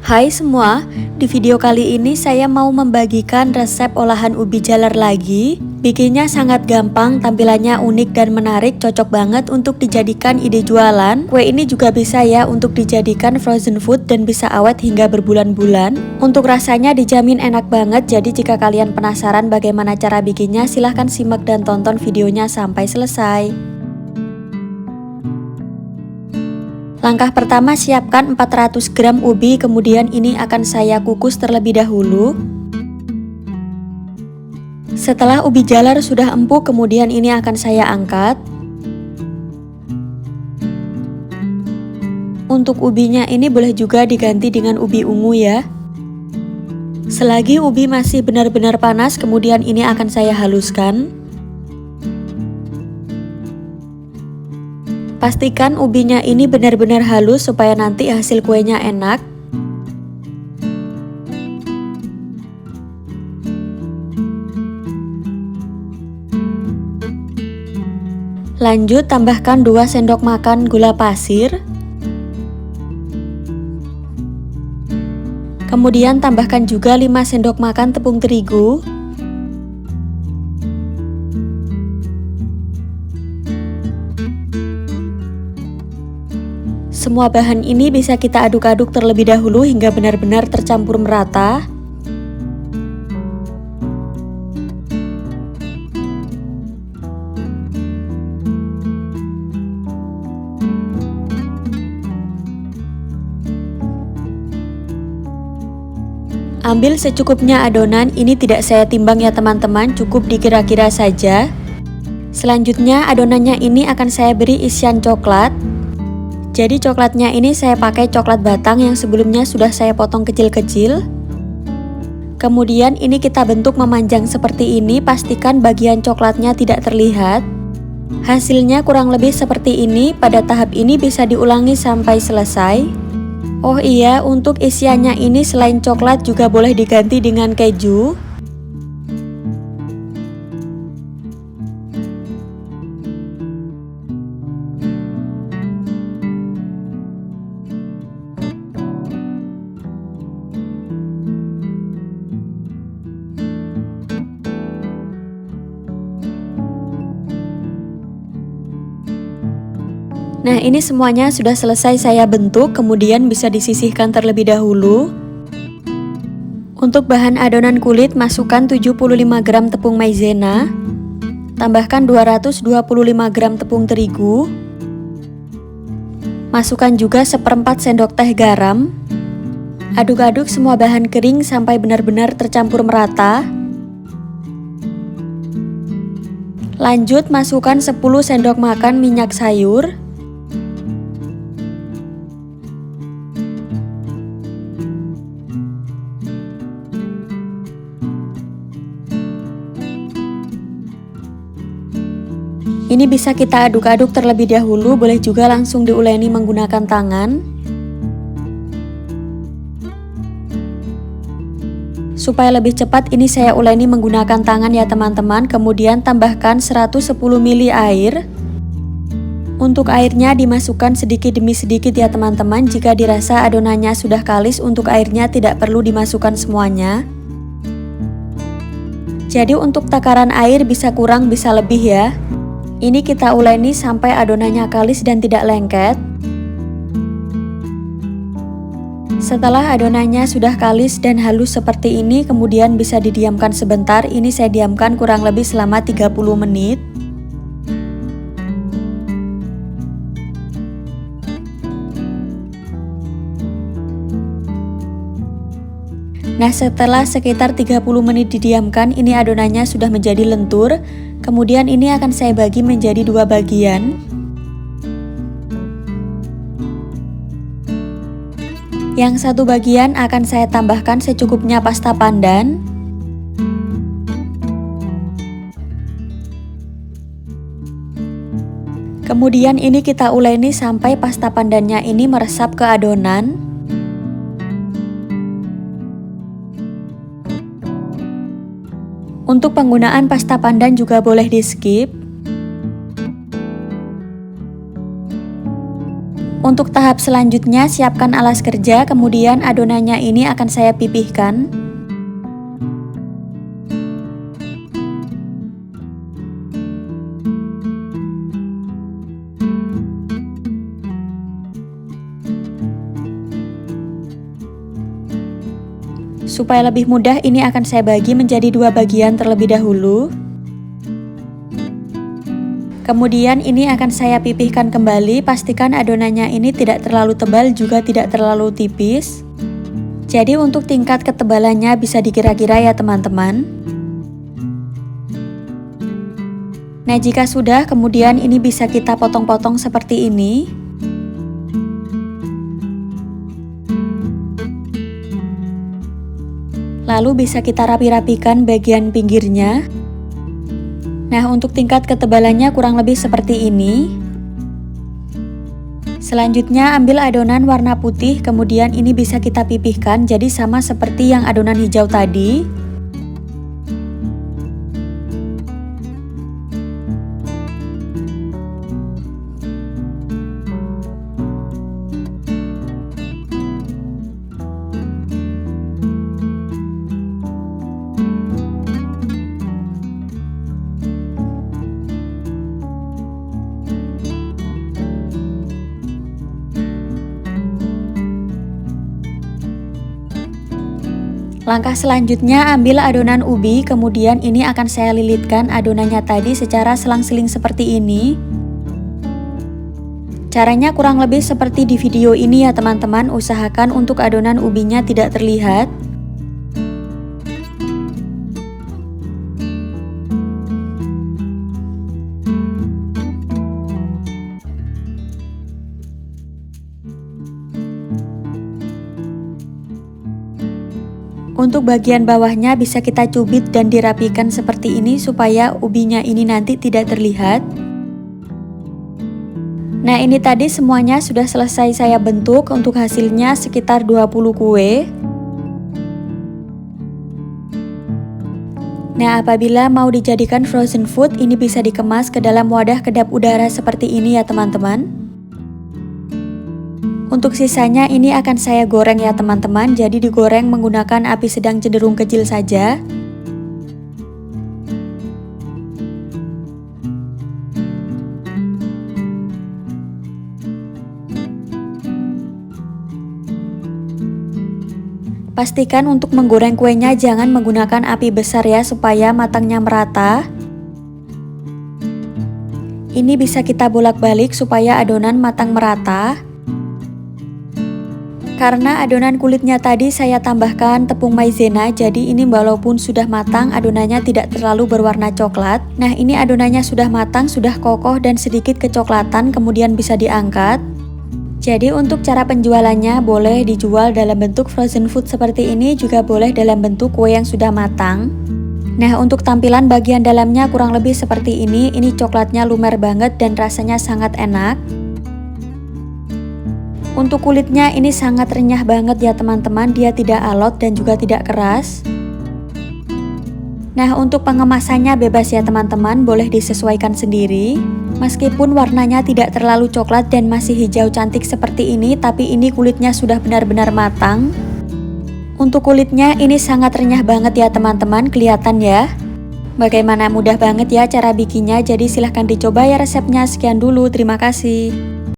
Hai semua, di video kali ini saya mau membagikan resep olahan ubi jalar lagi. Bikinnya sangat gampang, tampilannya unik dan menarik, cocok banget untuk dijadikan ide jualan. Kue ini juga bisa ya untuk dijadikan frozen food dan bisa awet hingga berbulan-bulan. Untuk rasanya dijamin enak banget, jadi jika kalian penasaran bagaimana cara bikinnya, silahkan simak dan tonton videonya sampai selesai. Langkah pertama, siapkan 400 gram ubi, kemudian ini akan saya kukus terlebih dahulu. Setelah ubi jalar sudah empuk, kemudian ini akan saya angkat. Untuk ubinya ini boleh juga diganti dengan ubi ungu ya. Selagi ubi masih benar-benar panas, kemudian ini akan saya haluskan. Pastikan ubinya ini benar-benar halus supaya nanti hasil kuenya enak. Lanjut tambahkan 2 sendok makan gula pasir. Kemudian tambahkan juga 5 sendok makan tepung terigu. Semua bahan ini bisa kita aduk-aduk terlebih dahulu hingga benar-benar tercampur merata. Ambil secukupnya adonan, ini tidak saya timbang ya teman-teman, cukup dikira-kira saja. Selanjutnya adonannya ini akan saya beri isian coklat. Jadi coklatnya ini saya pakai coklat batang yang sebelumnya sudah saya potong kecil-kecil. Kemudian ini kita bentuk memanjang seperti ini, pastikan bagian coklatnya tidak terlihat. Hasilnya kurang lebih seperti ini, pada tahap ini bisa diulangi sampai selesai. Oh iya, untuk isiannya ini selain coklat juga boleh diganti dengan keju. Nah, ini semuanya sudah selesai saya bentuk, kemudian bisa disisihkan terlebih dahulu. Untuk bahan adonan kulit, masukkan 75 gram tepung maizena, tambahkan 225 gram tepung terigu, masukkan juga 1/4 sendok teh garam. Aduk-aduk semua bahan kering sampai benar-benar tercampur merata. Lanjut masukkan 10 sendok makan minyak sayur. Ini bisa kita aduk-aduk terlebih dahulu, boleh juga langsung diuleni menggunakan tangan. Supaya lebih cepat ini saya uleni menggunakan tangan ya teman-teman, kemudian tambahkan 110 ml air. Untuk airnya dimasukkan sedikit demi sedikit ya teman-teman, jika dirasa adonannya sudah kalis untuk airnya tidak perlu dimasukkan semuanya. Jadi untuk takaran air bisa kurang bisa lebih ya. Ini kita uleni sampai adonannya kalis dan tidak lengket. Setelah adonannya sudah kalis dan halus seperti ini, kemudian bisa didiamkan sebentar. Ini saya diamkan kurang lebih selama 30 menit. Nah, setelah sekitar 30 menit didiamkan, ini adonannya sudah menjadi lentur. Kemudian ini akan saya bagi menjadi 2 bagian. Yang satu bagian akan saya tambahkan secukupnya pasta pandan. Kemudian ini kita uleni sampai pasta pandannya ini meresap ke adonan. Untuk penggunaan pasta pandan juga boleh di skip. Untuk tahap selanjutnya, siapkan alas kerja, kemudian adonannya ini akan saya pipihkan. Supaya lebih mudah, ini akan saya bagi menjadi 2 bagian terlebih dahulu. Kemudian ini akan saya pipihkan kembali, pastikan adonannya ini tidak terlalu tebal juga tidak terlalu tipis. Jadi untuk tingkat ketebalannya bisa dikira-kira ya teman-teman. Nah jika sudah, kemudian ini bisa kita potong-potong seperti ini. Lalu bisa kita rapi-rapikan bagian pinggirnya. Nah, untuk tingkat ketebalannya kurang lebih seperti ini. Selanjutnya ambil adonan warna putih, kemudian ini bisa kita pipihkan jadi sama seperti yang adonan hijau tadi. Langkah selanjutnya ambil adonan ubi, kemudian ini akan saya lilitkan adonannya tadi secara selang-seling seperti ini. Caranya kurang lebih seperti di video ini ya teman-teman, usahakan untuk adonan ubinya tidak terlihat. Untuk bagian bawahnya bisa kita cubit dan dirapikan seperti ini supaya ubinya ini nanti tidak terlihat. Nah ini tadi semuanya sudah selesai saya bentuk, untuk hasilnya sekitar 20 kue. Nah apabila mau dijadikan frozen food, ini bisa dikemas ke dalam wadah kedap udara seperti ini ya teman-teman. Untuk sisanya ini akan saya goreng ya teman-teman, jadi digoreng menggunakan api sedang cenderung kecil saja. Pastikan untuk menggoreng kuenya jangan menggunakan api besar ya, supaya matangnya merata. Ini bisa kita bolak-balik supaya adonan matang merata. Karena adonan kulitnya tadi saya tambahkan tepung maizena, jadi ini walaupun sudah matang adonannya tidak terlalu berwarna coklat. Nah ini adonannya sudah matang, sudah kokoh dan sedikit kecoklatan, kemudian bisa diangkat. Jadi untuk cara penjualannya boleh dijual dalam bentuk frozen food seperti ini, juga boleh dalam bentuk kue yang sudah matang. Nah untuk tampilan bagian dalamnya kurang lebih seperti ini coklatnya lumer banget dan rasanya sangat enak. Untuk kulitnya ini sangat renyah banget ya teman-teman, dia tidak alot dan juga tidak keras. Nah untuk pengemasannya bebas ya teman-teman, boleh disesuaikan sendiri. Meskipun warnanya tidak terlalu coklat dan masih hijau cantik seperti ini, tapi ini kulitnya sudah benar-benar matang. Untuk kulitnya ini sangat renyah banget ya teman-teman, kelihatan ya. Bagaimana, mudah banget ya cara bikinnya, jadi silahkan dicoba ya resepnya. Sekian dulu, terima kasih.